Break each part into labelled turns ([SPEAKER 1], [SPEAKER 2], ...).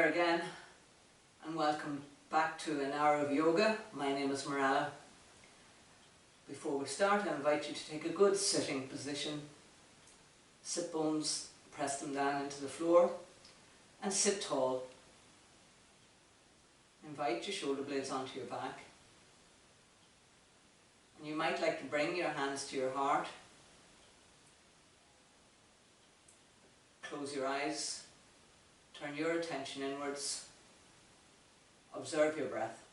[SPEAKER 1] there again, and welcome back to an hour of yoga. My name is Marella. Before we start, I invite you to take a good sitting position. Sit bones, press them down into the floor, and sit tall. Invite your shoulder blades onto your back. And you might like to bring your hands to your heart. Close your eyes. Turn your attention inwards. Observe your breath.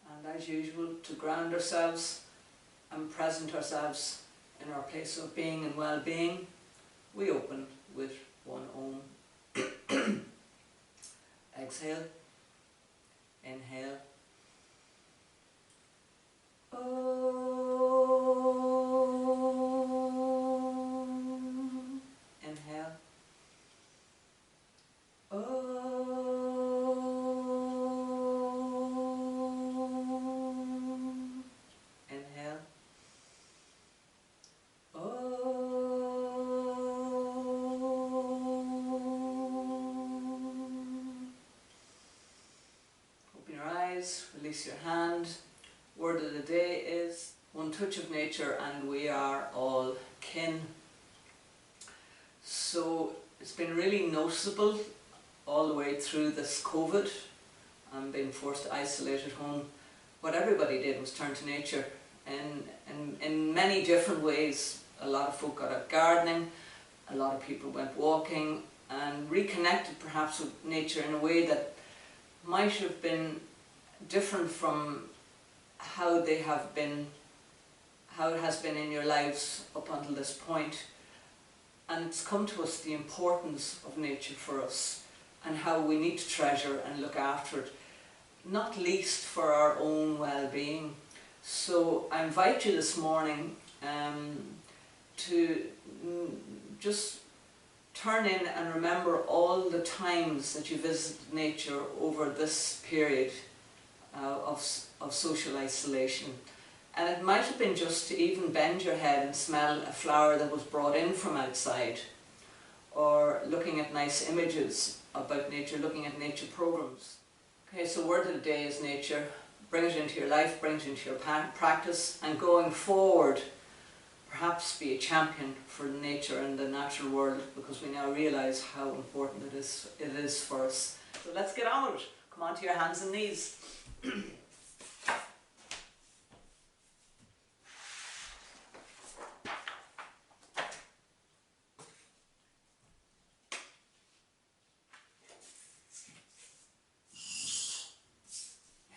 [SPEAKER 1] And as usual, to ground ourselves and present ourselves in our place of being and well-being, we open with one Om. Exhale, inhale. Om. Inhale. Om. Inhale. Open your eyes, release your hand. Word of the day is one touch of nature and we are all kin. So it's been really noticeable all the way through this COVID and being forced to isolate at home. What everybody did was turn to nature in many different ways. A lot of folk got out gardening, a lot of people went walking and reconnected perhaps with nature in a way that might have been different from how it has been in your lives up until this point. And it's come to us the importance of nature for us and how we need to treasure and look after it, not least for our own well-being. So I invite you this morning to just turn in and remember all the times that you visited nature over this period of social isolation. And it might have been just to even bend your head and smell a flower that was brought in from outside, or looking at nice images about nature, looking at nature programs. Okay, so word of the day is nature. Bring it into your life, bring it into your practice, and going forward, perhaps be a champion for nature and the natural world, because we now realise how important it is for us. So let's get on with it. Come onto your hands and knees.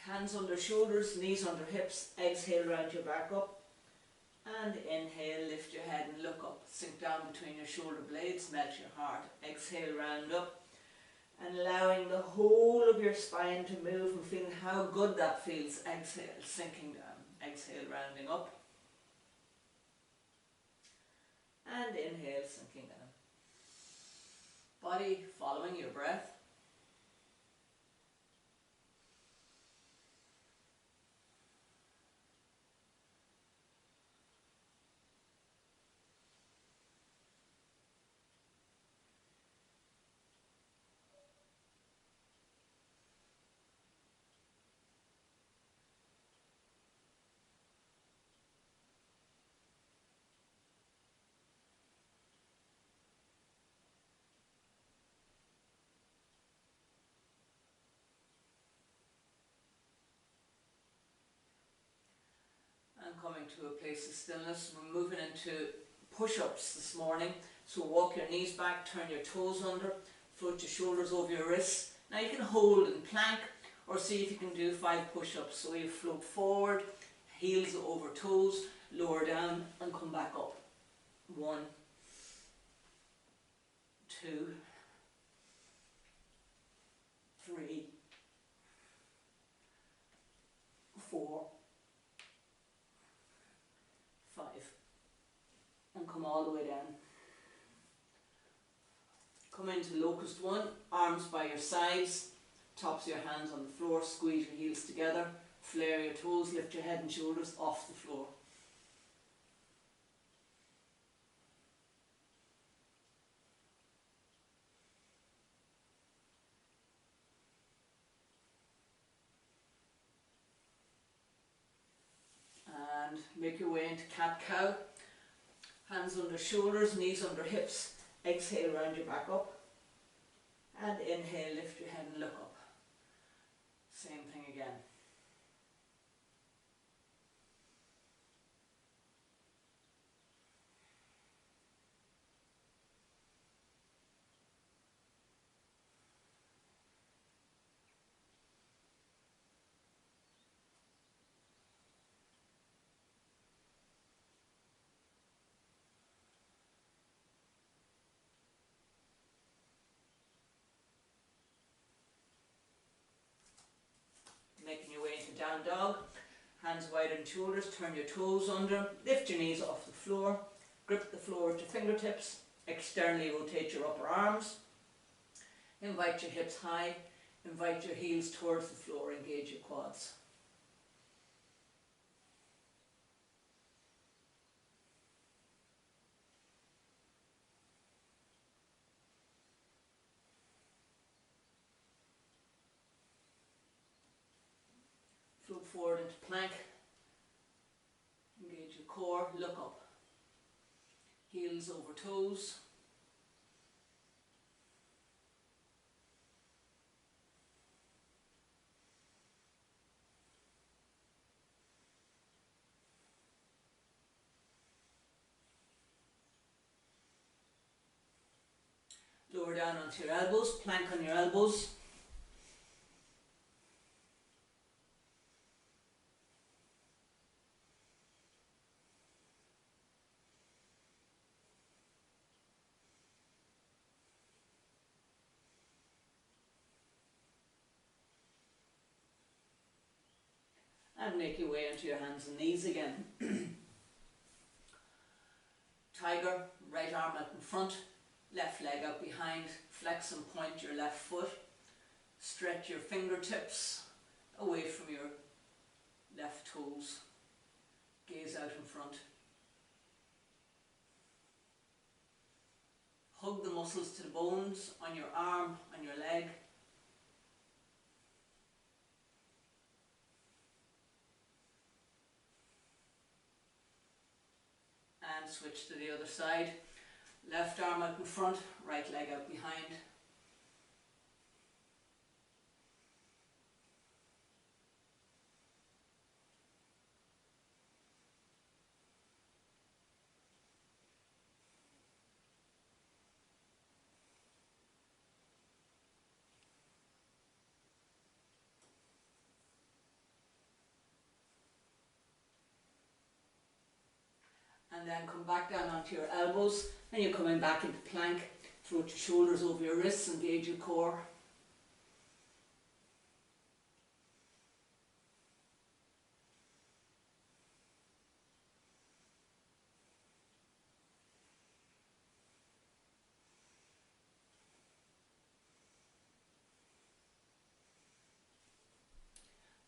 [SPEAKER 1] Hands under shoulders, knees under hips. Exhale, round your back up. And inhale, lift your head and look up. Sink down between your shoulder blades, melt your heart. Exhale, round up. And allowing the whole of your spine to move and feeling how good that feels. Exhale, sinking down. Exhale, rounding up. And inhale, sinking down. Body following your breath. Coming to a place of stillness. We're moving into push-ups this morning. So walk your knees back, turn your toes under, float your shoulders over your wrists. Now you can hold and plank, or see if you can do 5 push-ups. So you float forward, heels over toes, lower down and come back up. 1, 2, 3, 4, 5. come all the way down. Come into Locust 1, arms by your sides, tops of your hands on the floor, squeeze your heels together, flare your toes, lift your head and shoulders off the floor. And make your way into cat-cow. Hands under shoulders, knees under hips. Exhale, round your back up. And inhale, lift your head and look up. Same thing again. Making your way into down dog, hands wide on shoulders, turn your toes under, lift your knees off the floor, grip the floor with your fingertips, externally rotate your upper arms, invite your hips high, invite your heels towards the floor, engage your quads. Float forward into plank, engage your core, look up. Heels over toes. Lower down onto your elbows, plank on your elbows. And make your way into your hands and knees again. Tiger, right arm out in front, left leg out behind, flex and point your left foot, stretch your fingertips away from your left toes, gaze out in front. Hug the muscles to the bones on your arm, on your leg. And switch to the other side. Left arm out in front, right leg out behind. And then come back down onto your elbows, and you're coming back into plank. Float your shoulders over your wrists, engage your core.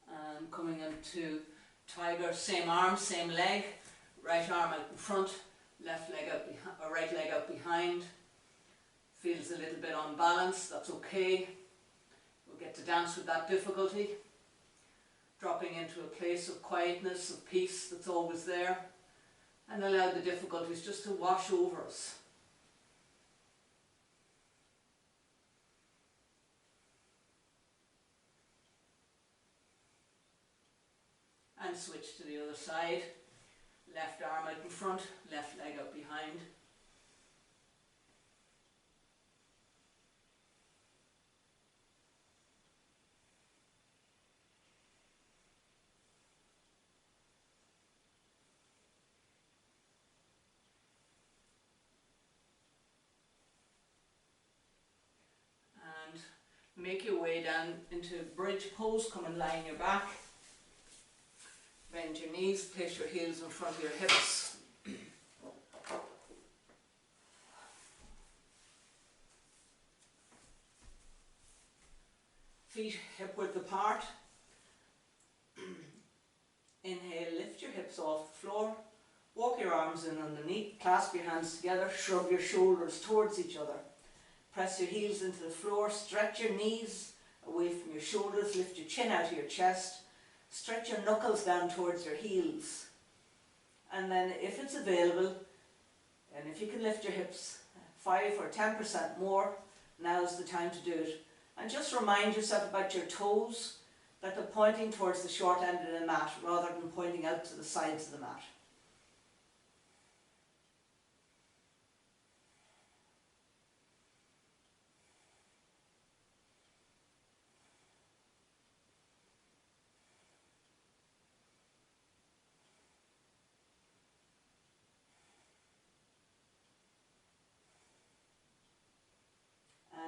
[SPEAKER 1] And coming into tiger, same arm, same leg. Right arm out in front, left leg out behind, or right leg out behind. Feels a little bit unbalanced, that's okay. We'll get to dance with that difficulty. Dropping into a place of quietness, of peace that's always there. And allow the difficulties just to wash over us. And switch to the other side. Left arm out in front, left leg out behind. And make your way down into bridge pose, come and lie on your back. Bend your knees, place your heels in front of your hips. Feet hip width apart. Inhale, lift your hips off the floor. Walk your arms in underneath, clasp your hands together, shrug your shoulders towards each other. Press your heels into the floor, stretch your knees away from your shoulders, lift your chin out of your chest, stretch your knuckles down towards your heels. And then if it's available, and if you can lift your hips 5 or 10% more, now's the time to do it. And just remind yourself about your toes, that they're pointing towards the short end of the mat rather than pointing out to the sides of the mat.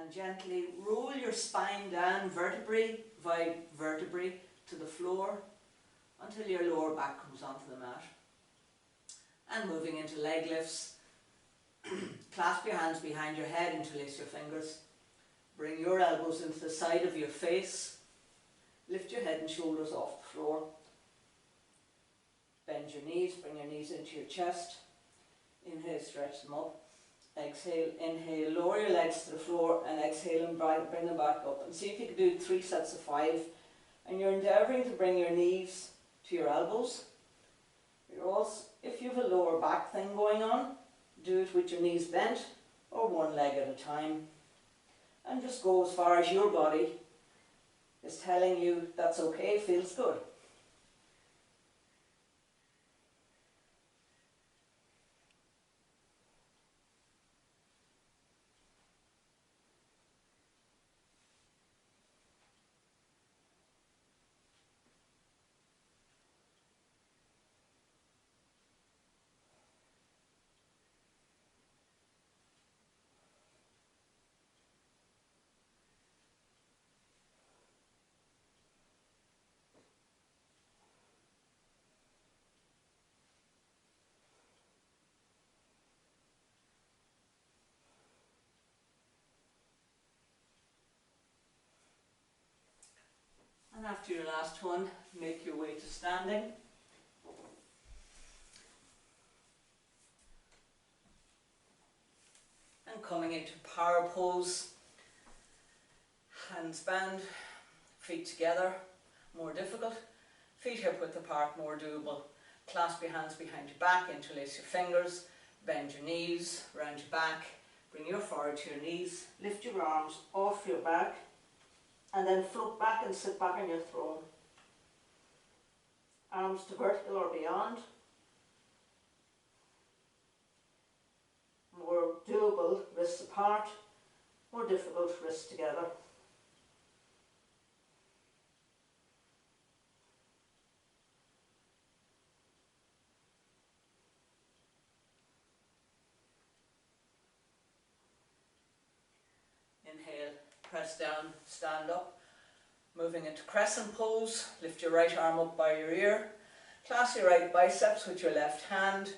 [SPEAKER 1] And gently roll your spine down vertebrae by vertebrae to the floor until your lower back comes onto the mat. And moving into leg lifts, clasp your hands behind your head, interlace your fingers. Bring your elbows into the side of your face. Lift your head and shoulders off the floor. Bend your knees, bring your knees into your chest. Inhale, stretch them up. Exhale, inhale, lower your legs to the floor, and exhale and bring them back up. And see if you can do 3 sets of 5. And you're endeavouring to bring your knees to your elbows. You're also, if you have a lower back thing going on, do it with your knees bent or one leg at a time. And just go as far as your body is telling you that's okay, feels good. And after your last one, make your way to standing. And coming into power pose, hands bound, feet together, more difficult. Feet hip width apart, more doable. Clasp your hands behind your back, interlace your fingers, bend your knees, round your back, bring your forehead to your knees, lift your arms off your back, and then float back and sit back on your throne. Arms to vertical or beyond. More doable, wrists apart. More difficult, wrists together. Inhale, press down, stand up. Moving into Crescent Pose, lift your right arm up by your ear. Clasp your right biceps with your left hand.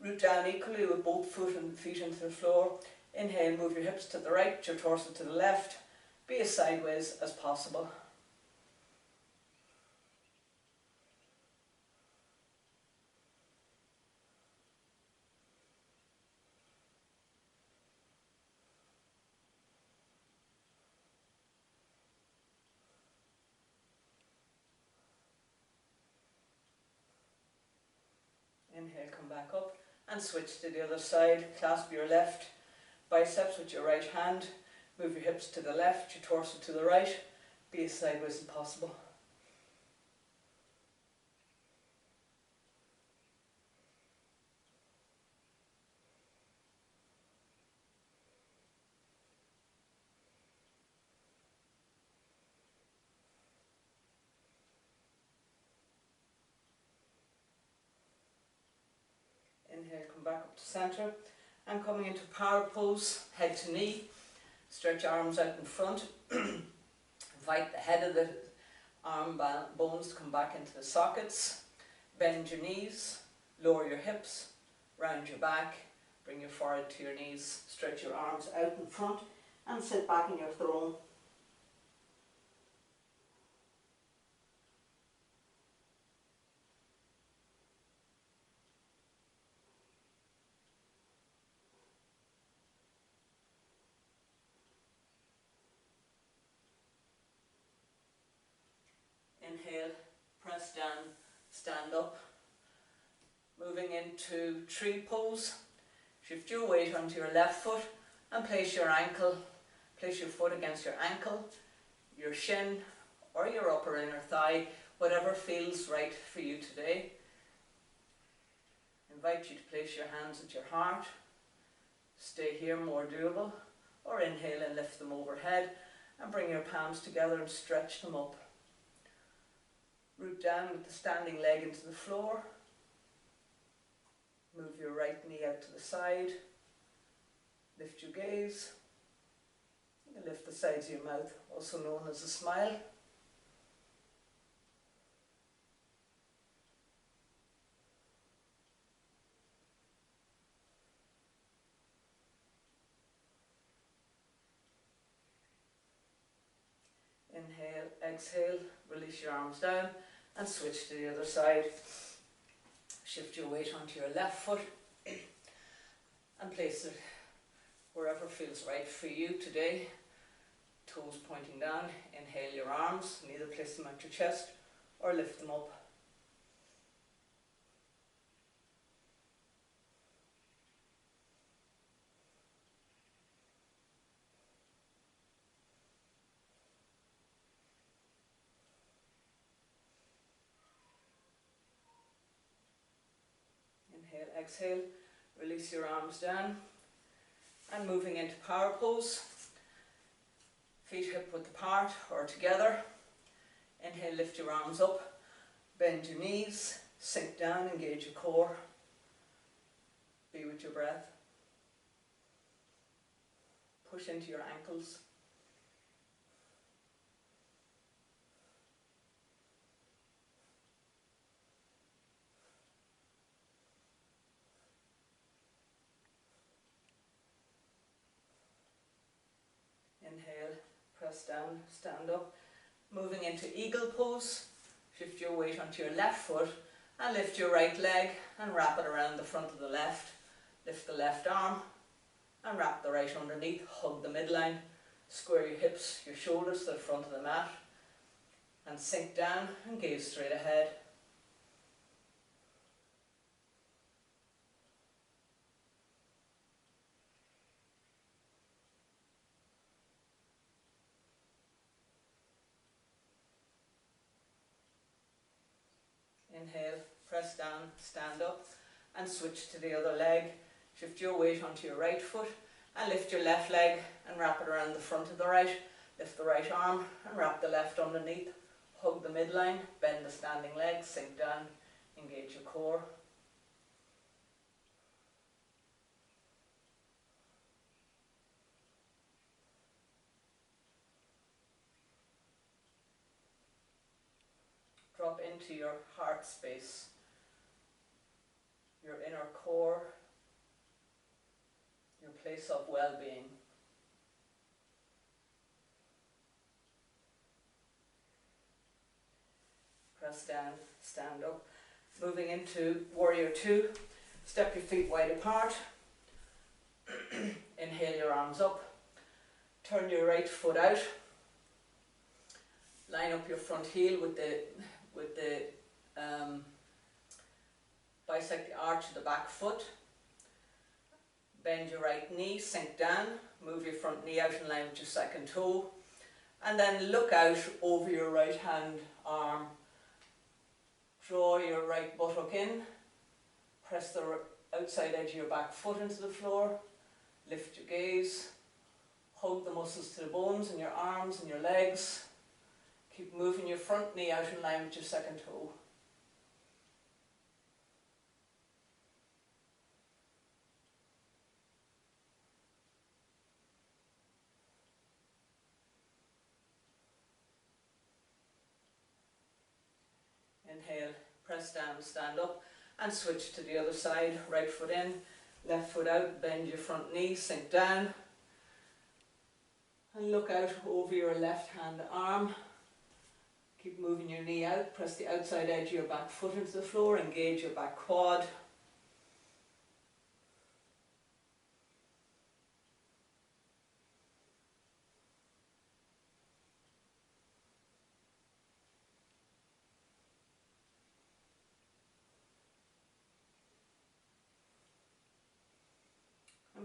[SPEAKER 1] Root down equally with both feet into the floor. Inhale, move your hips to the right, your torso to the left. Be as sideways as possible. Inhale, come back up and switch to the other side. Clasp your left biceps with your right hand. Move your hips to the left, your torso to the right. Be as sideways as possible. Inhale, come back up to centre. And coming into power pose, head to knee. Stretch arms out in front. Invite the head of the arm bones to come back into the sockets. Bend your knees, lower your hips, round your back, bring your forehead to your knees, stretch your arms out in front and sit back in your throne. Inhale, press down, stand up. Moving into tree pose. Shift your weight onto your left foot and place your foot against your ankle, your shin or your upper inner thigh, whatever feels right for you today. Invite you to place your hands at your heart. Stay here, more doable. Or inhale and lift them overhead and bring your palms together and stretch them up. Root down with the standing leg into the floor. Move your right knee out to the side. Lift your gaze. You can lift the sides of your mouth, also known as a smile. Inhale, exhale, release your arms down and switch to the other side. Shift your weight onto your left foot and place it wherever feels right for you today. Toes pointing down. Inhale your arms, and either place them at your chest or lift them up. Inhale, exhale, release your arms down. And moving into power pose. Feet hip width apart or together. Inhale, lift your arms up. Bend your knees, sink down, engage your core. Be with your breath. Push into your ankles. Inhale, press down, stand up. Moving into eagle pose. Shift your weight onto your left foot and lift your right leg and wrap it around the front of the left. Lift the left arm and wrap the right underneath. Hug the midline. Square your hips, your shoulders to the front of the mat. And sink down and gaze straight ahead. Inhale, press down, stand up and switch to the other leg. Shift your weight onto your right foot and lift your left leg and wrap it around the front of the right. Lift the right arm and wrap the left underneath. Hug the midline, bend the standing leg, sink down, engage your core. Drop into your heart space, your inner core, your place of well-being. Press down, stand up. Moving into warrior two, step your feet wide apart. Inhale your arms up. Turn your right foot out. Line up your front heel with the bisect the arch of the back foot. Bend your right knee, sink down, move your front knee out in line with your second toe, and then look out over your right hand arm. Draw your right buttock in, press the outside edge of your back foot into the floor, lift your gaze, hug the muscles to the bones in your arms and your legs. Keep moving your front knee out in line with your second toe. Inhale, press down, stand up and switch to the other side. Right foot in, left foot out, bend your front knee, sink down and look out over your left hand arm. Keep moving your knee out, press the outside edge of your back foot into the floor, engage your back quad.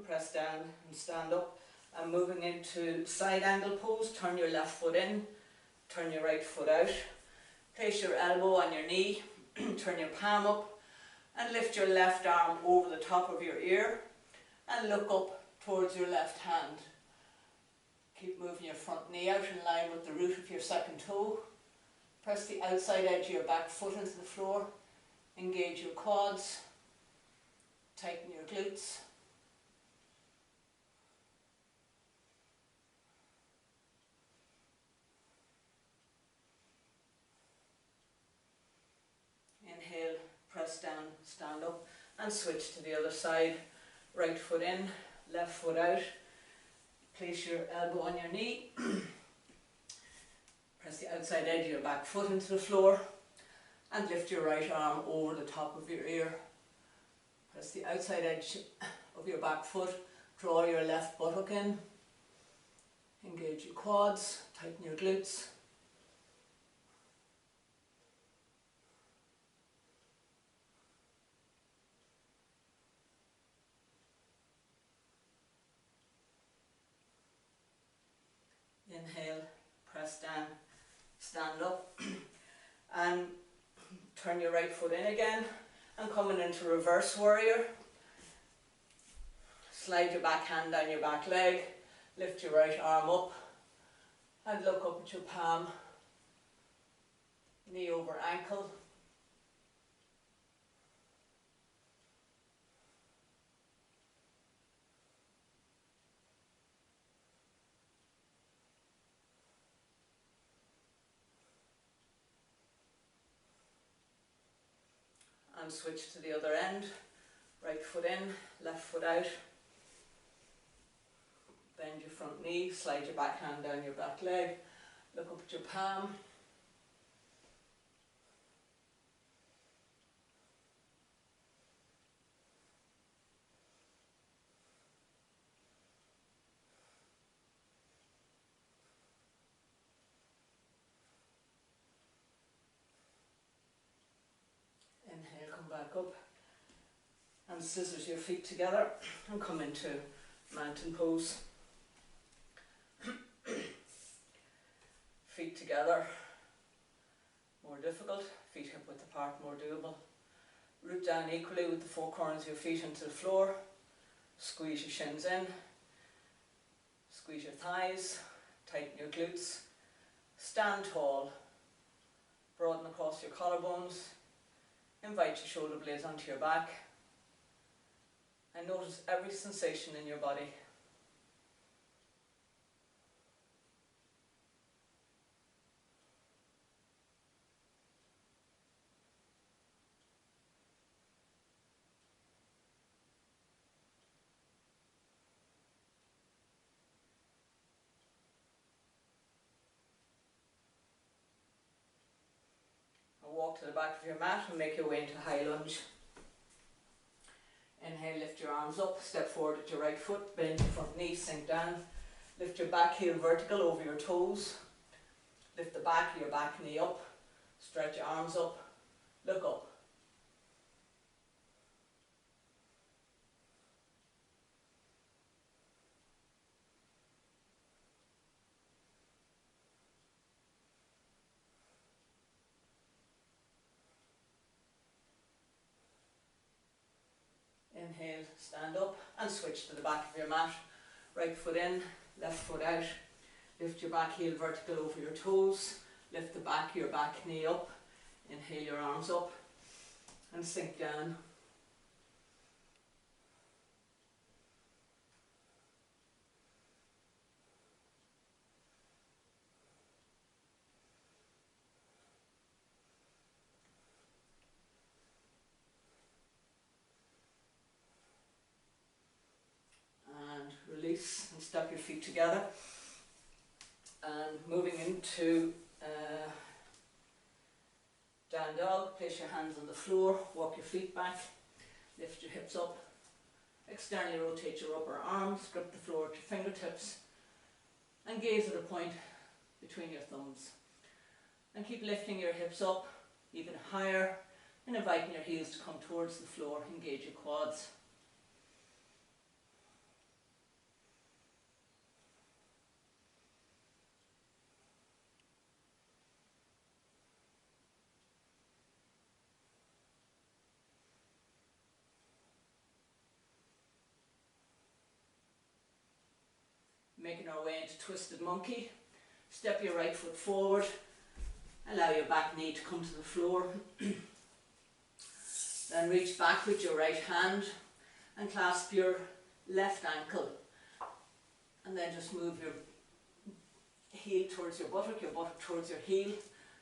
[SPEAKER 1] press down and stand up. And moving into side angle pose, turn your left foot in, turn your right foot out. Place your elbow on your knee, turn your palm up and lift your left arm over the top of your ear and look up towards your left hand. Keep moving your front knee out in line with the root of your second toe. Press the outside edge of your back foot into the floor. Engage your quads. Tighten your glutes. Inhale, press down, stand up and switch to the other side. Right foot in, left foot out. Place your elbow on your knee. Press the outside edge of your back foot into the floor and lift your right arm over the top of your ear. Press the outside edge of your back foot, draw your left buttock in. Engage your quads, tighten your glutes. Inhale, press down, stand up and turn your right foot in again and coming into reverse warrior. Slide your back hand down your back leg, lift your right arm up and look up at your palm, knee over ankle. And switch to the other end. Right foot in, left foot out. Bend your front knee, slide your back hand down your back leg. Look up at your palm. Inhale, come back up and scissors your feet together and come into mountain pose. Feet together, more difficult. Feet hip width apart, more doable. Root down equally with the four corners of your feet into the floor. Squeeze your shins in. Squeeze your thighs. Tighten your glutes. Stand tall. Broaden across your collarbones. Invite your shoulder blades onto your back. And notice every sensation in your body. Walk to the back of your mat and make your way into high lunge. Inhale, lift your arms up, step forward at your right foot, bend your front knee, sink down. Lift your back heel vertical over your toes. Lift the back of your back knee up, stretch your arms up, look up. Inhale, stand up and switch to the back of your mat. Right foot in, left foot out. Lift your back heel vertical over your toes. Lift the back of your back knee up. Inhale your arms up and sink down. Release and step your feet together, and moving into down dog. Place your hands on the floor, walk your feet back, lift your hips up, externally rotate your upper arms, grip the floor at your fingertips and gaze at a point between your thumbs, and keep lifting your hips up even higher and inviting your heels to come towards the floor. Engage your quads. making our way into twisted monkey. Step your right foot forward, allow your back knee to come to the floor. Then reach back with your right hand and clasp your left ankle. And then just move your heel towards your buttock towards your heel,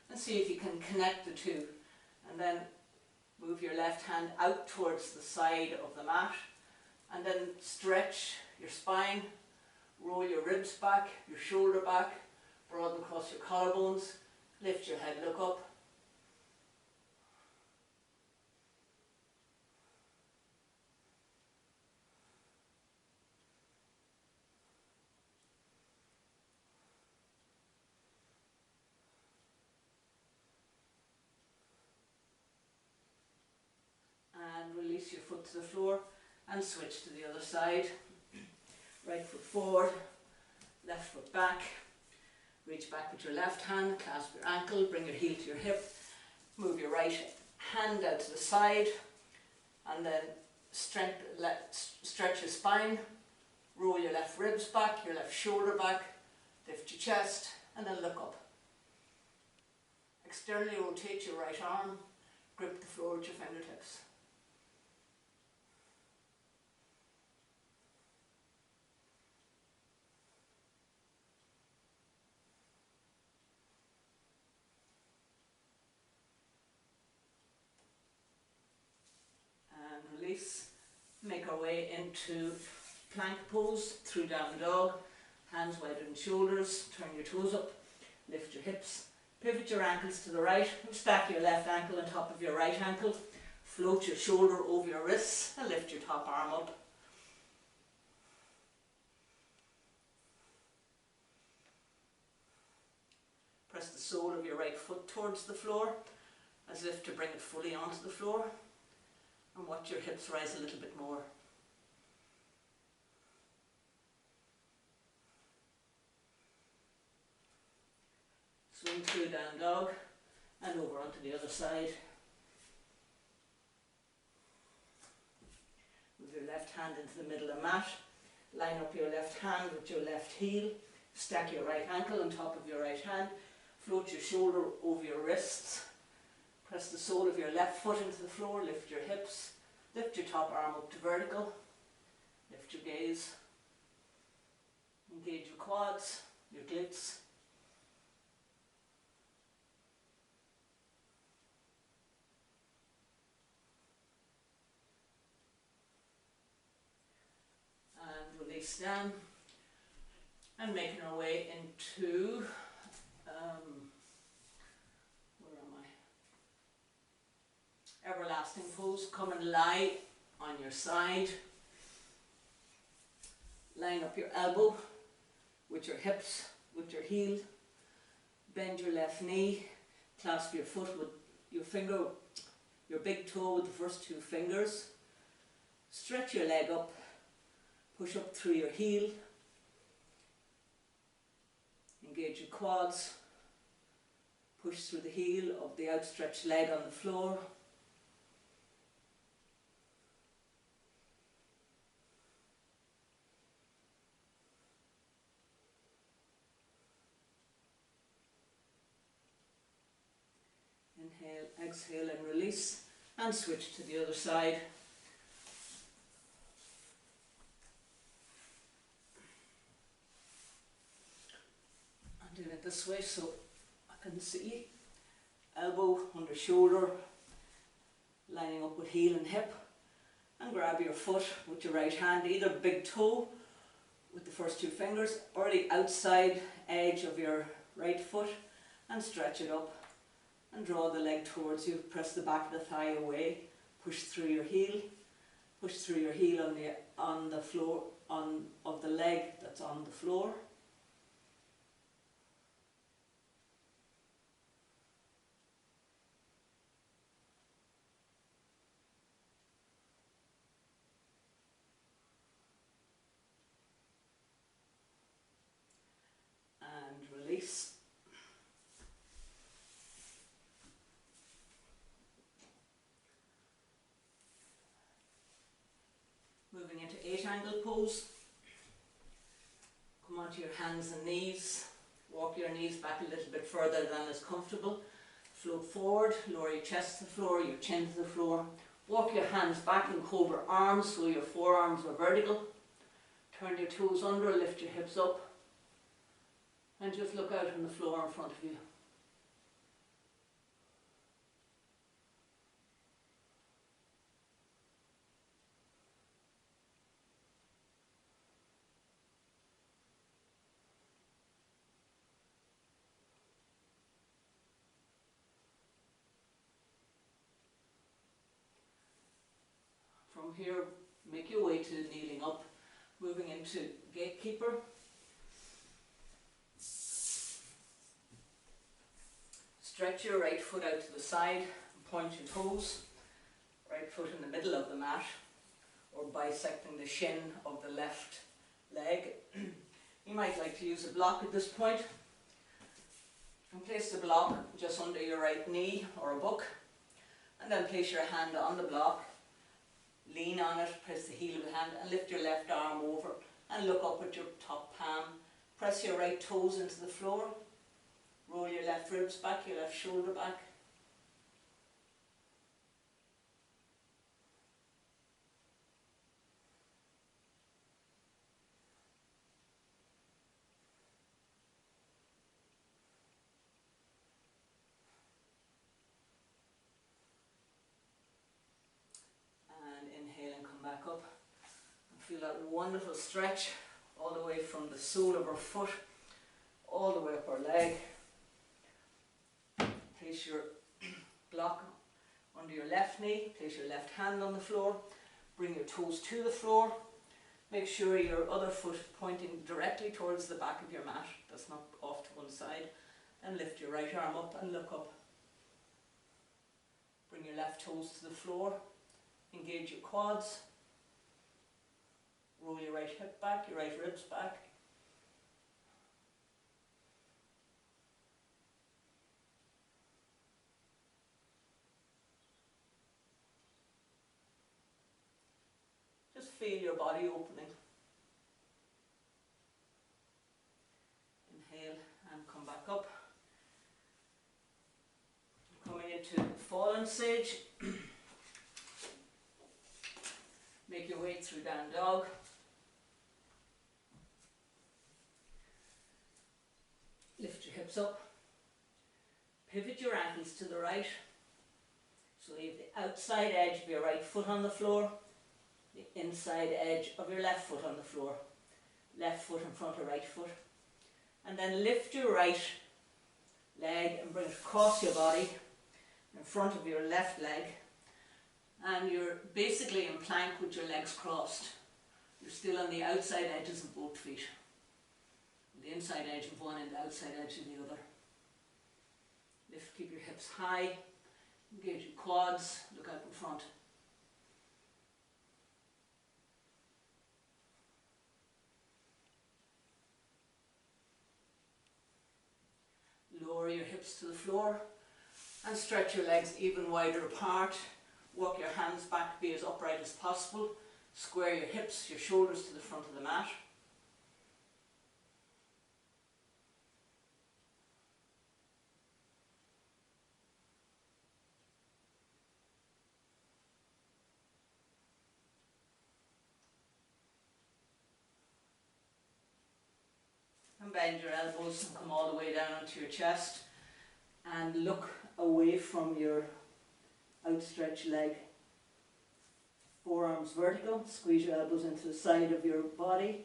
[SPEAKER 1] and see if you can connect the two. And then move your left hand out towards the side of the mat, and then stretch your spine, roll your ribs back, your shoulder back, broaden across your collarbones, lift your head, look up. And release your foot to the floor and switch to the other side. Right foot forward, left foot back. Reach back with your left hand, clasp your ankle, bring your heel to your hip. Move your right hand out to the side, and then stretch your spine. Roll your left ribs back, your left shoulder back. Lift your chest and then look up. Externally rotate your right arm. Grip the floor with your fingertips. And release. Make our way into plank pose through down dog. Hands widen shoulders, turn your toes up, lift your hips, pivot your ankles to the right, stack your left ankle on top of your right ankle, float your shoulder over your wrists and lift your top arm up. Press the sole of your right foot towards the floor as if to bring it fully onto the floor, and watch your hips rise a little bit more. Swing through down dog and over onto the other side. Move your left hand into the middle of the mat. Line up your left hand with your left heel. Stack your right ankle on top of your right hand. Float your shoulder over your wrists. Press the sole of your left foot into the floor. Lift your hips. Lift your top arm up to vertical. Lift your gaze. Engage your quads, your glutes. And release down. And making our way into, where am I? Everlasting pose. Come and lie on your side. Line up your elbow with your hips, with your heel. Bend your left knee. Clasp your foot with your finger, your big toe with the first two fingers. Stretch your leg up. Push up through your heel. Engage your quads. Push through the heel of the outstretched leg on the floor. Inhale, exhale and release, and switch to the other side. I'm doing it this way so I can see. Elbow under shoulder, lining up with heel and hip, and grab your foot with your right hand, either big toe with the first two fingers or the outside edge of your right foot, and stretch it up and draw the leg towards you. Press the back of the thigh away, push through your heel on the floor of the leg that's on the floor. And release. Moving into 8 angle pose. Come onto your hands and knees. Walk your knees back a little bit further than is comfortable. Float forward, lower your chest to the floor, your chin to the floor. Walk your hands back in cobra arms so your forearms are vertical. Turn your toes under, lift your hips up. And just look out on the floor in front of you. From here, make your way to kneeling up, moving into gatekeeper. Stretch your right foot out to the side and point your toes. Right foot in the middle of the mat, or bisecting the shin of the left leg. You might like to use a block at this point. And place the block just under your right knee or a book. And then place your hand on the block. Lean on it, press the heel of the hand and lift your left arm over and look up at your top palm. Press your right toes into the floor. Roll your left ribs back, your left shoulder back. And inhale and come back up. And feel that wonderful stretch all the way from the sole of our foot, all the way up our leg. Place your block under your left knee, place your left hand on the floor, bring your toes to the floor. Make sure your other foot pointing directly towards the back of your mat, that's not off to one side. And lift your right arm up and look up. Bring your left toes to the floor, engage your quads. Roll your right hip back, your right ribs back. Just feel your body opening. Inhale and come back up. Coming into fallen sage. Make your way through down dog. Lift your hips up. Pivot your ankles to the right. So leave the outside edge of your right foot on the floor, the inside edge of your left foot on the floor. Left foot in front of right foot. And then lift your right leg and bring it across your body in front of your left leg. And you're basically in plank with your legs crossed. You're still on the outside edges of both feet. The inside edge of one and the outside edge of the other. Lift, keep your hips high, engage your quads, look out in front. Lower your hips to the floor and stretch your legs even wider apart. Walk your hands back, be as upright as possible. Square your hips, your shoulders to the front of the mat. And bend your elbows and come all the way down onto your chest and look away from your outstretched leg. Forearms vertical, squeeze your elbows into the side of your body.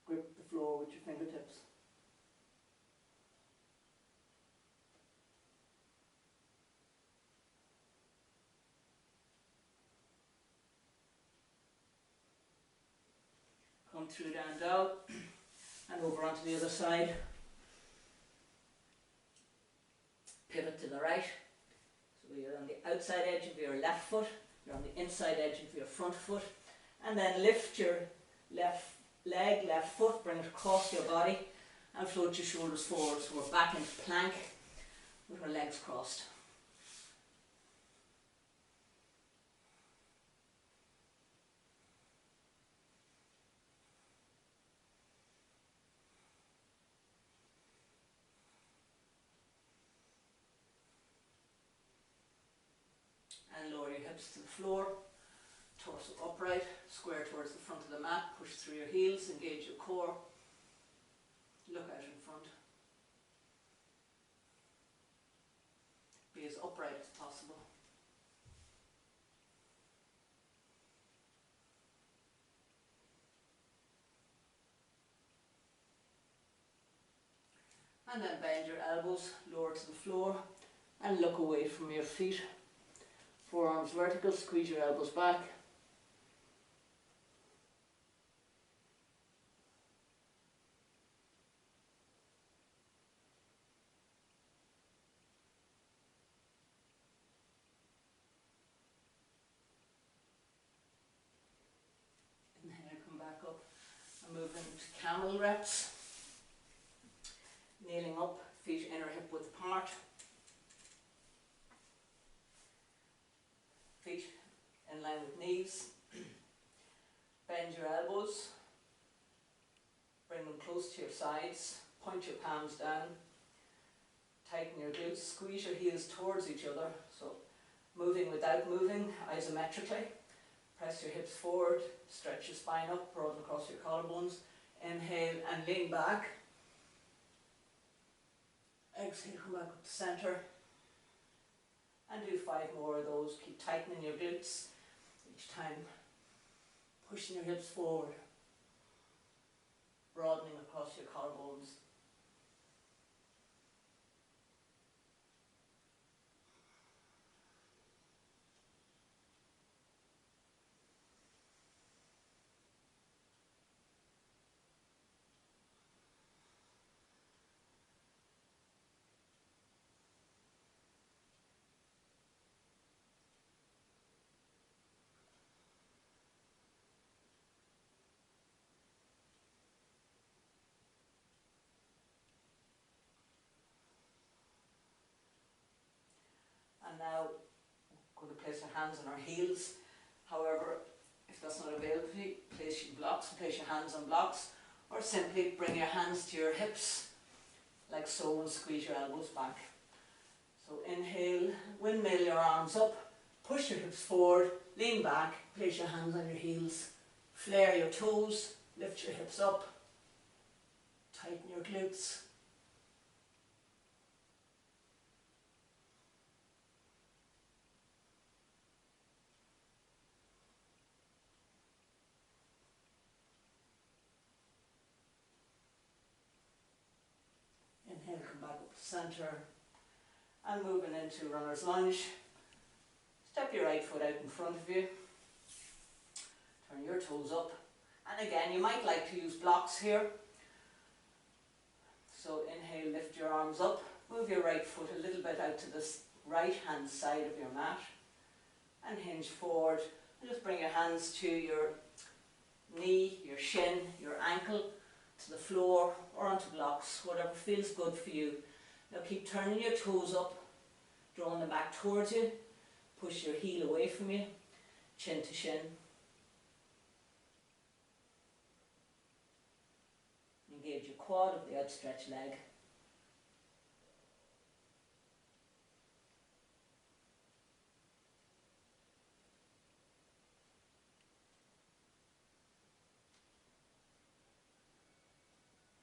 [SPEAKER 1] Grip the floor with your fingertips. Come through down dog and over onto the other side. Pivot to the right. So you're on the outside edge of your left foot, you're on the inside edge of your front foot, and then lift your left leg, left foot, bring it across your body and float your shoulders forward. So we're back into plank with our legs crossed. hips to the floor, torso upright, square towards the front of the mat, push through your heels, engage your core, look out in front. Be as upright as possible. And then bend your elbows, lower to the floor, and look away from your feet. Forearms vertical, squeeze your elbows back. Inhale, come back up and move into camel reps. Kneeling up, feet inner hip width apart. Feet in line with knees. Bend your elbows. Bring them close to your sides. Point your palms down. Tighten your glutes. Squeeze your heels towards each other. So moving without moving, isometrically. Press your hips forward. Stretch your spine up. Broaden across your collarbones. Inhale and lean back. Exhale, come back up to centre. And do 5 more of those. Keep tightening your glutes each time. Pushing your hips forward. Broadening across your collarbones. And now we're going to place our hands on our heels. However, if that's not available to you, place your blocks, place your hands on blocks, or simply bring your hands to your hips, like so, and squeeze your elbows back. So inhale, windmill your arms up, push your hips forward, lean back, place your hands on your heels, flare your toes, lift your hips up, tighten your glutes. Inhale, come back up to centre, and moving into runner's lunge. Step your right foot out in front of you, turn your toes up, and again you might like to use blocks here. So inhale, lift your arms up, move your right foot a little bit out to this right hand side of your mat, and hinge forward, and just bring your hands to your knee, your shin, your ankle, to the floor or onto blocks, whatever feels good for you. Now keep turning your toes up, drawing them back towards you, push your heel away from you, chin to shin. Engage your quad of the outstretched leg.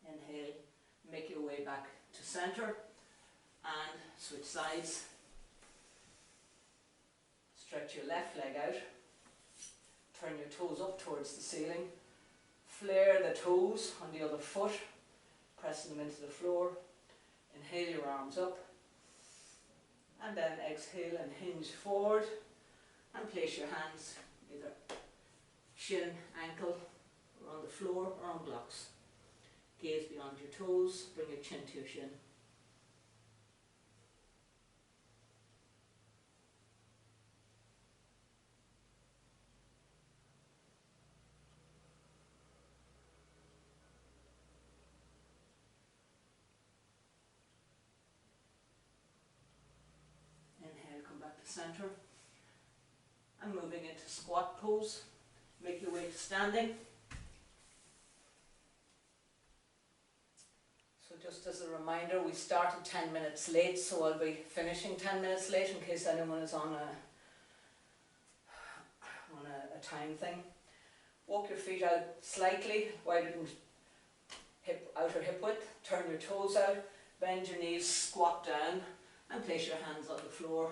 [SPEAKER 1] Inhale, make your way back to centre and switch sides. Stretch your left leg out, turn your toes up towards the ceiling, flare the toes on the other foot, pressing them into the floor. Inhale your arms up, and then exhale and hinge forward, and place your hands either shin, ankle, or on the floor or on blocks. Gaze beyond your toes, bring your chin to your shin. Inhale, come back to centre. And moving into squat pose. Make your way to standing. So just as a reminder, we started 10 minutes late, so I'll be finishing 10 minutes late in case anyone is on a on a time thing. Walk your feet out slightly, wider than outer hip width. Turn your toes out, bend your knees, squat down, and place your hands on the floor.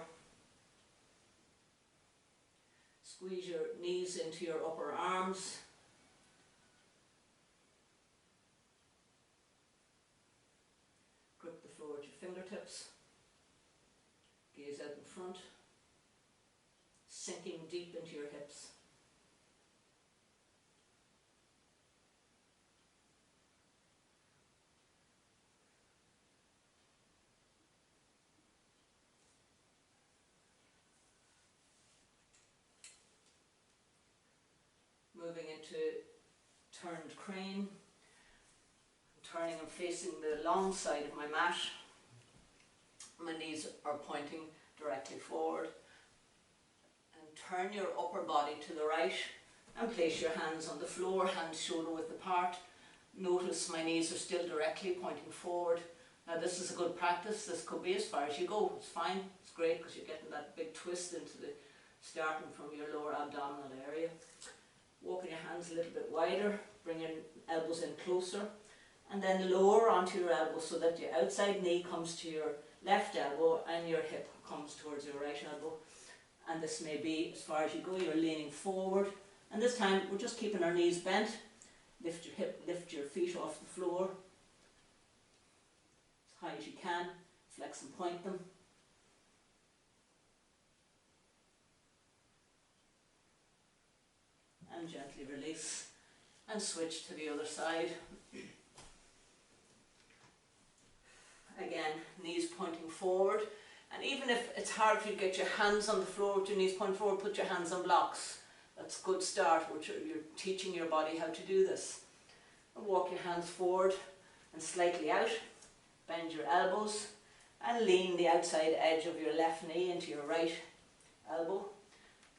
[SPEAKER 1] Squeeze your knees into your upper arms. Grip the floor with your fingertips. Gaze out in front, sinking deep into your hips. Moving into turned crane. Turning and facing the long side of my mat. My knees are pointing directly forward. And turn your upper body to the right and place your hands on the floor, hands shoulder width apart. Notice my knees are still directly pointing forward. Now this is a good practice. This could be as far as you go. It's fine. It's great because you're getting that big twist into the starting from your lower abdominal area. Walking your hands a little bit wider, bring your elbows in closer, and then lower onto your elbow so that your outside knee comes to your left elbow and your hip comes towards your right elbow. And this may be as far as you go. You're leaning forward, and this time we're just keeping our knees bent. Lift your hip, lift your feet off the floor as high as you can. Flex and point them. And gently release and switch to the other side. Again, knees pointing forward, and even if it's hard for you to get your hands on the floor with your knees pointing forward, put your hands on blocks. That's a good start. You're teaching your body how to do this. And walk your hands forward and slightly out. Bend your elbows and lean the outside edge of your left knee into your right elbow,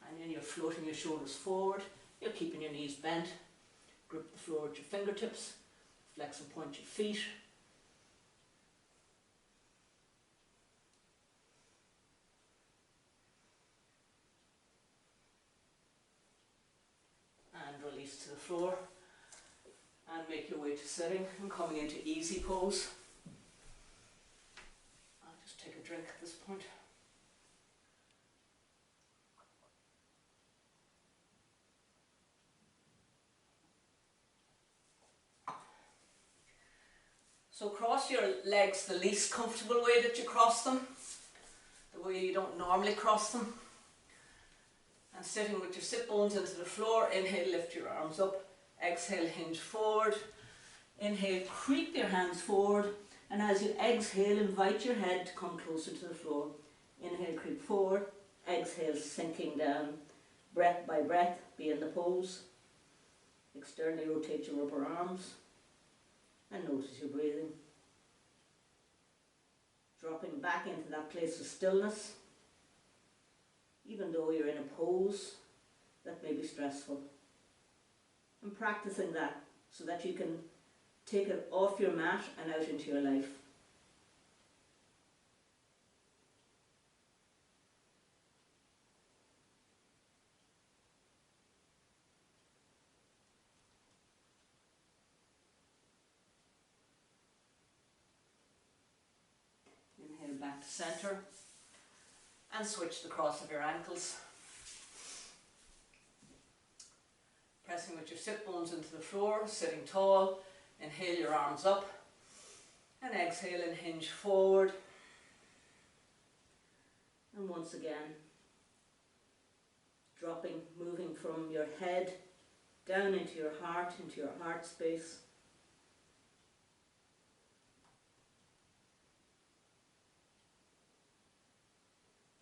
[SPEAKER 1] and then you're floating your shoulders forward. You're keeping your knees bent. Grip the floor with your fingertips. Flex and point your feet. And release to the floor. And make your way to sitting and coming into easy pose. I'll just take a drink at this point. So cross your legs the least comfortable way that you cross them, the way you don't normally cross them. And sitting with your sit bones into the floor, inhale, lift your arms up, exhale, hinge forward. Inhale, creep your hands forward, and as you exhale, invite your head to come closer to the floor. Inhale, creep forward, exhale, sinking down. Breath by breath, be in the pose. Externally rotate your upper arms. And notice your breathing. Dropping back into that place of stillness, even though you're in a pose that may be stressful. And practicing that so that you can take it off your mat and out into your life. Inhale back to center and switch the cross of your ankles. Pressing with your sit bones into the floor, sitting tall. Inhale your arms up and exhale and hinge forward. And once again, dropping, moving from your head down into your heart space.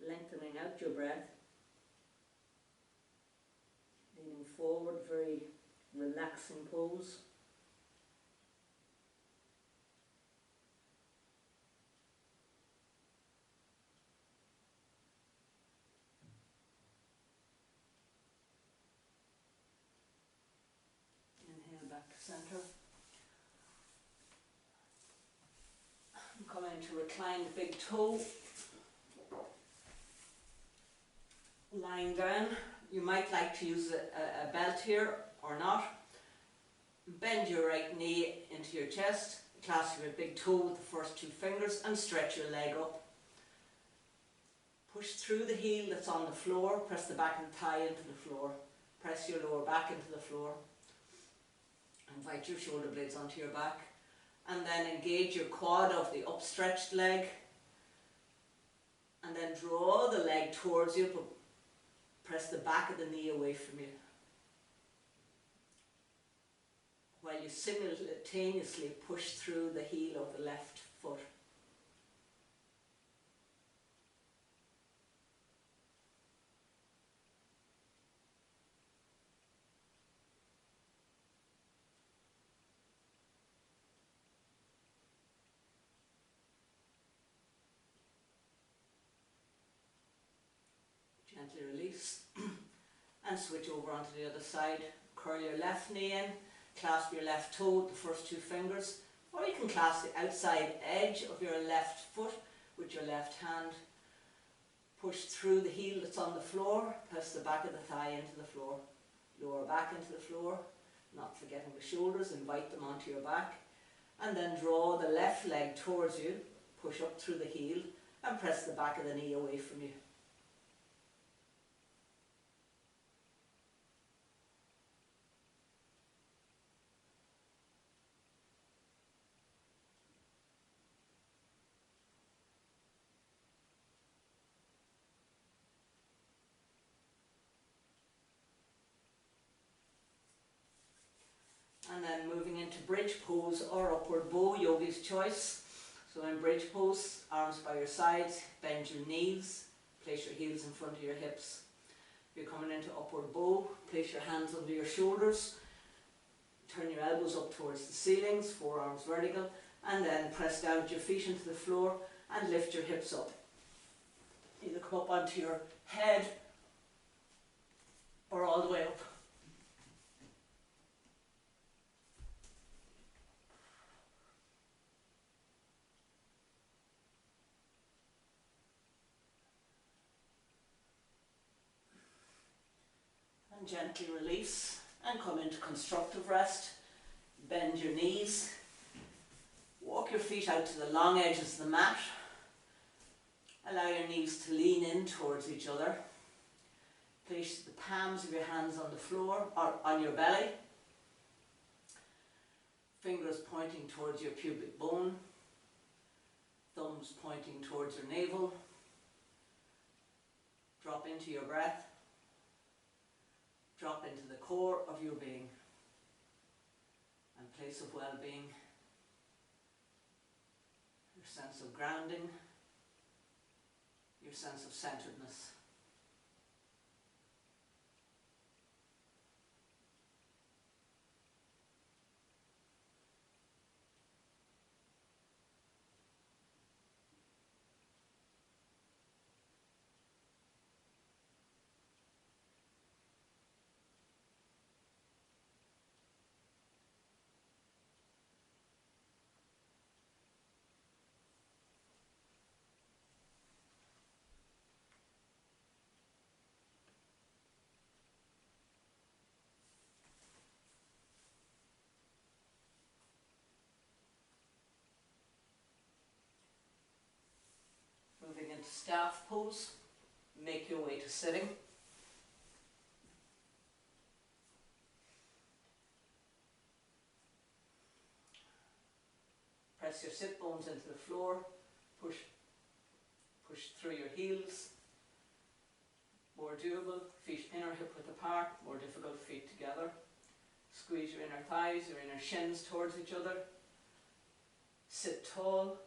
[SPEAKER 1] Lengthening out your breath. Leaning forward, very relaxing pose. Inhale back to center. And come into reclined big toe. Lying down, You might like to use a belt here or not. Bend your right knee into your chest, clasp your big toe with the first two fingers and stretch your leg up. Push through the heel that's on the floor, press the back of the thigh into the floor. Press your lower back into the floor. Invite your shoulder blades onto your back. And then engage your quad of the upstretched leg. And then draw the leg towards you, but press the back of the knee away from you. While you simultaneously push through the heel of the left foot. Gently release and switch over onto the other side. Curl your left knee in, clasp your left toe with the first two fingers, or you can clasp the outside edge of your left foot with your left hand. Push through the heel that's on the floor, press the back of the thigh into the floor, lower back into the floor, not forgetting the shoulders, invite them onto your back, and then draw the left leg towards you, push up through the heel and press the back of the knee away from you. And then moving into bridge pose or upward bow, yogi's choice. So in bridge pose, arms by your sides, bend your knees, place your heels in front of your hips. If you're coming into upward bow, place your hands under your shoulders, turn your elbows up towards the ceilings, forearms vertical, and then press down with your feet into the floor and lift your hips up. Either come up onto your head or all the way up. And gently release and come into constructive rest. Bend your knees. Walk your feet out to the long edges of the mat. Allow your knees to lean in towards each other. Place the palms of your hands on the floor or on your belly. Fingers pointing towards your pubic bone. Thumbs pointing towards your navel. Drop into your breath. Drop into the core of your being and place of well-being, your sense of grounding, your sense of centeredness. Moving into staff pose, make your way to sitting. Press your sit bones into the floor, push through your heels. More doable, feet inner hip width apart, more difficult, feet together. Squeeze your inner thighs, your inner shins towards each other. Sit tall.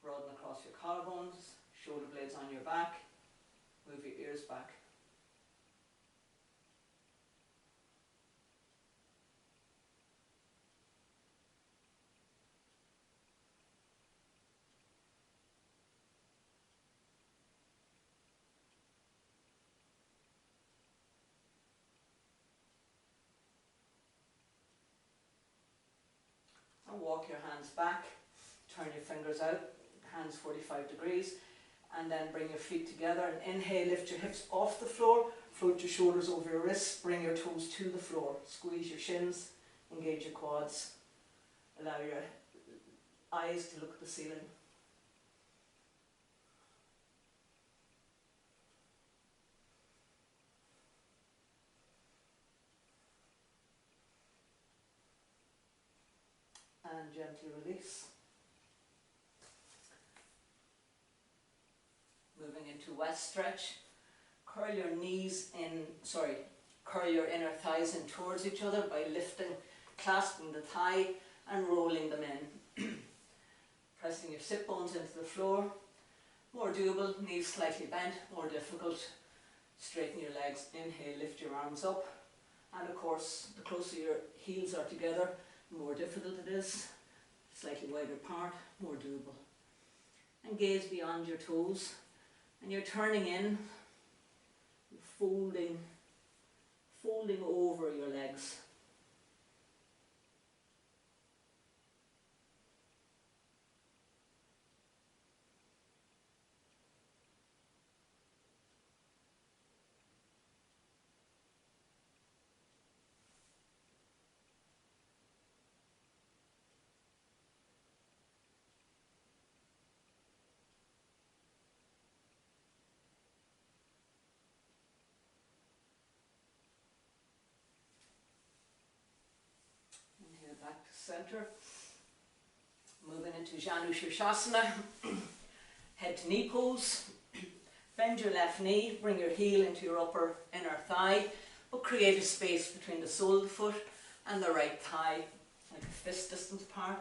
[SPEAKER 1] Broaden across your collarbones, shoulder blades on your back, move your ears back. And walk your hands back, turn your fingers out, hands 45 degrees. And then bring your feet together and inhale, lift your hips off the floor, float your shoulders over your wrists, bring your toes to the floor, squeeze your shins, engage your quads, allow your eyes to look at the ceiling. And gently release. Moving into west stretch. Curl your knees in, curl your inner thighs in towards each other by lifting, clasping the thigh and rolling them in. Pressing your sit bones into the floor. More doable, knees slightly bent, more difficult. Straighten your legs, inhale, lift your arms up. And of course, the closer your heels are together, the more difficult it is. Slightly wider apart, more doable. And gaze beyond your toes. And you're turning in, folding over your legs. Inhale back to center. Moving into Janu Shirshasana. Head to knee pose. Bend your left knee, bring your heel into your upper inner thigh, but create a space between the sole of the foot and the right thigh, like a fist distance apart.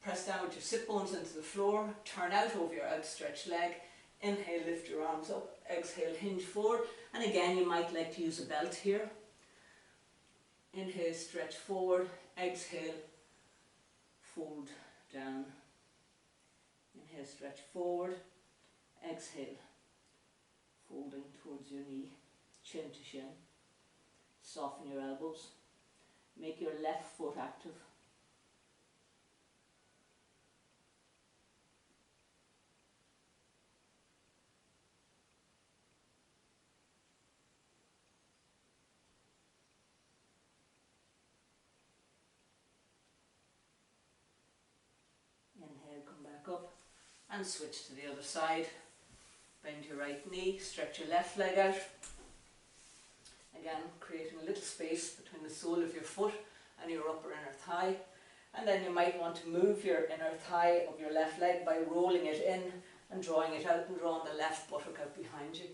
[SPEAKER 1] Press down with your sit bones into the floor, turn out over your outstretched leg. Inhale, lift your arms up, exhale, hinge forward, and again you might like to use a belt here. Inhale, stretch forward, exhale, fold down. Inhale, stretch forward, exhale, folding towards your knee, chin to shin. Soften your elbows, make your left foot active. Inhale, come back up and switch to the other side. Bend your right knee, stretch your left leg out. Again, creating a little space between the sole of your foot and your upper inner thigh. And then you might want to move your inner thigh of your left leg by rolling it in and drawing it out and drawing the left buttock out behind you.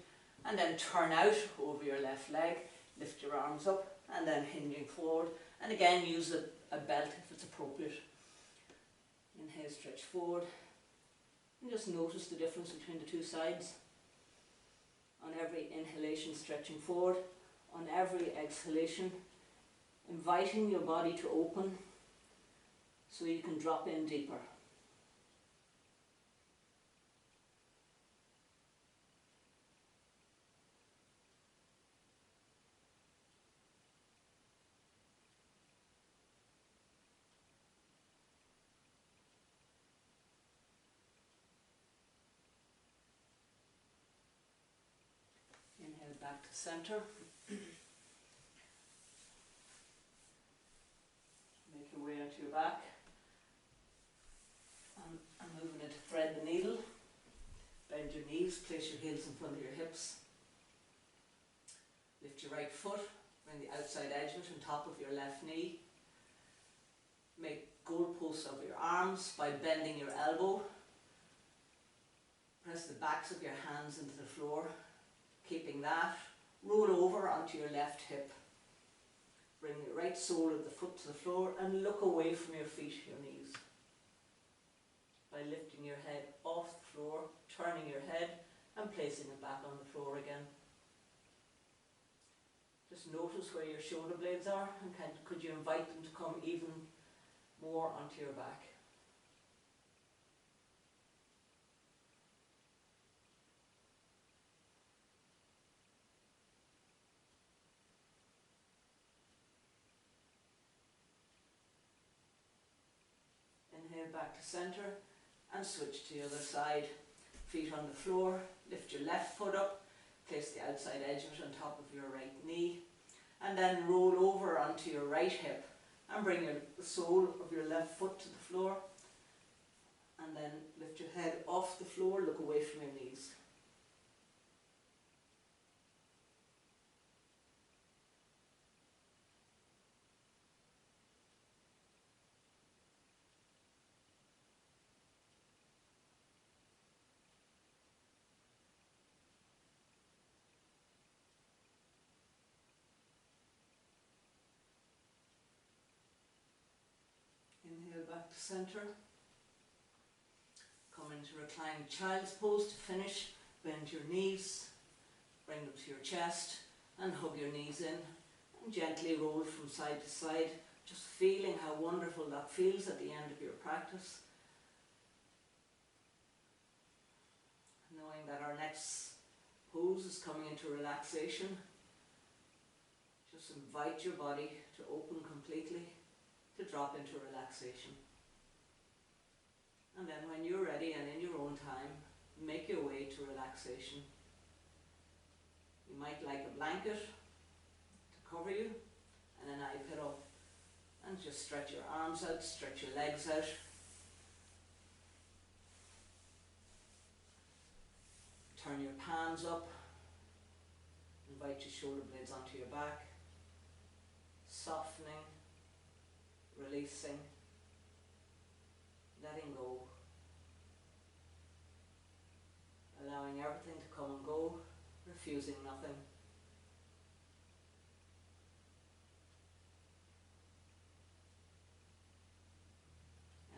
[SPEAKER 1] And then turn out over your left leg, lift your arms up and then hinging forward. And again, use a belt if it's appropriate. Inhale, stretch forward. And just notice the difference between the two sides. On every inhalation, stretching forward. On every exhalation, inviting your body to open so you can drop in deeper. Inhale back to center. Make your way onto your back. And moving into thread the needle. Bend your knees, place your heels in front of your hips. Lift your right foot, bring the outside edge of it on top of your left knee. Make goalposts of your arms by bending your elbow. Press the backs of your hands into the floor. Keeping that, roll over onto your left hip. Bring the right sole of the foot to the floor and look away from your feet, your knees. By lifting your head off the floor, turning your head and placing it back on the floor again. Just notice where your shoulder blades are and could you invite them to come even more onto your back. Inhale back to center and switch to the other side. feet on the floor, lift your left foot up, place the outside edge of it on top of your right knee, and then roll over onto your right hip and bring the sole of your left foot to the floor, and then lift your head off the floor, look away from your knees. Inhale back to centre. Come into reclined child's pose to finish. Bend your knees, bring them to your chest and hug your knees in and gently roll from side to side, just feeling how wonderful that feels at the end of your practice. Knowing that our next pose is coming into relaxation, just invite your body to open completely, to drop into relaxation. And then when you're ready and in your own time, make your way to relaxation. You might like a blanket to cover you and an eye pillow, and just stretch your arms out, stretch your legs out. Turn your palms up, invite your shoulder blades onto your back, softening, releasing, letting go, allowing everything to come and go, refusing nothing.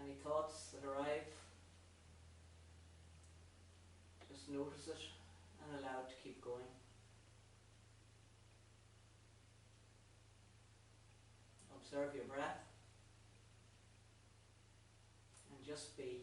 [SPEAKER 1] Any thoughts that arrive, just notice it and allow it to keep going. Observe your breath and just be.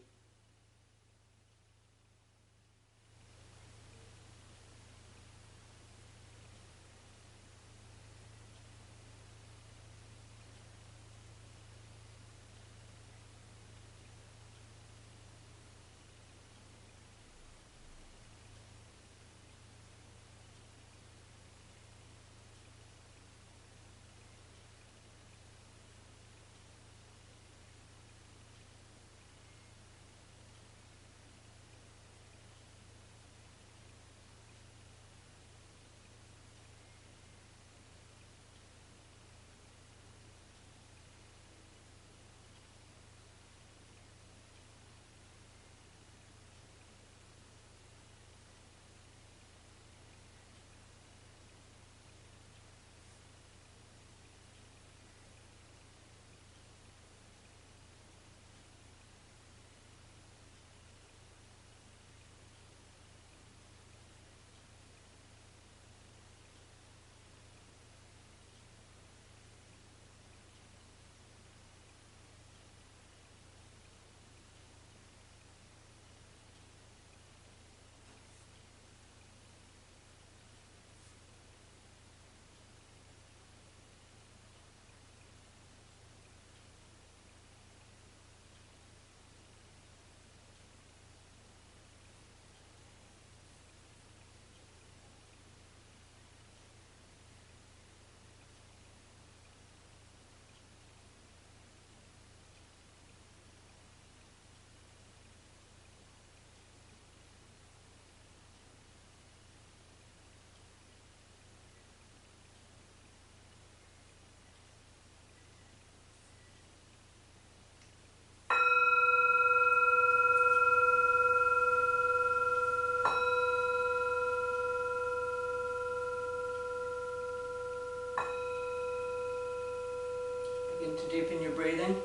[SPEAKER 1] Begin to deepen your breathing.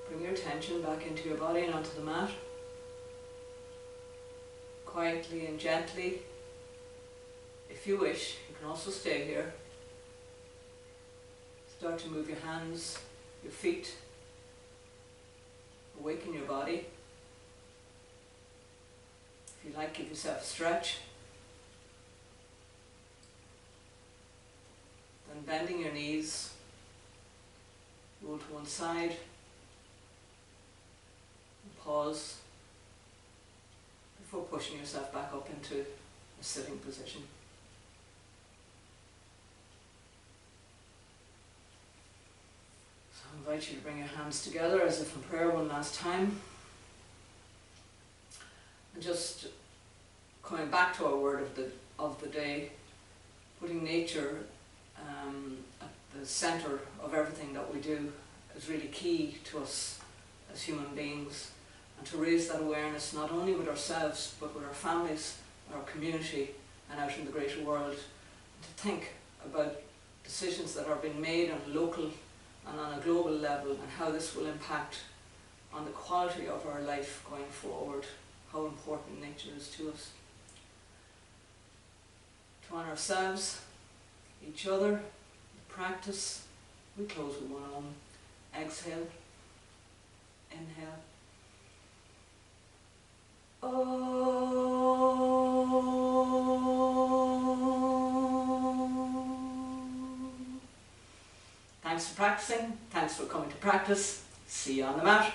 [SPEAKER 1] Bring your attention back into your body and onto the mat. Quietly and gently. If you wish, you can also stay here. Start to move your hands, your feet. Awaken your body. If you like, give yourself a stretch. Then bending your knees, roll to one side, and pause pushing yourself back up into a sitting position. So I invite you to bring your hands together as if in prayer one last time. And just coming back to our word of the day, putting nature at the centre of everything that we do is really key to us as human beings, and to raise that awareness not only with ourselves but with our families, our community and out in the greater world, and to think about decisions that are being made on a local and on a global level and how this will impact on the quality of our life going forward, how important nature is to us. To honour ourselves, each other, the practice, we close with one Om. Exhale, inhale. Thanks for practicing, thanks for coming to practice. See you on the mat.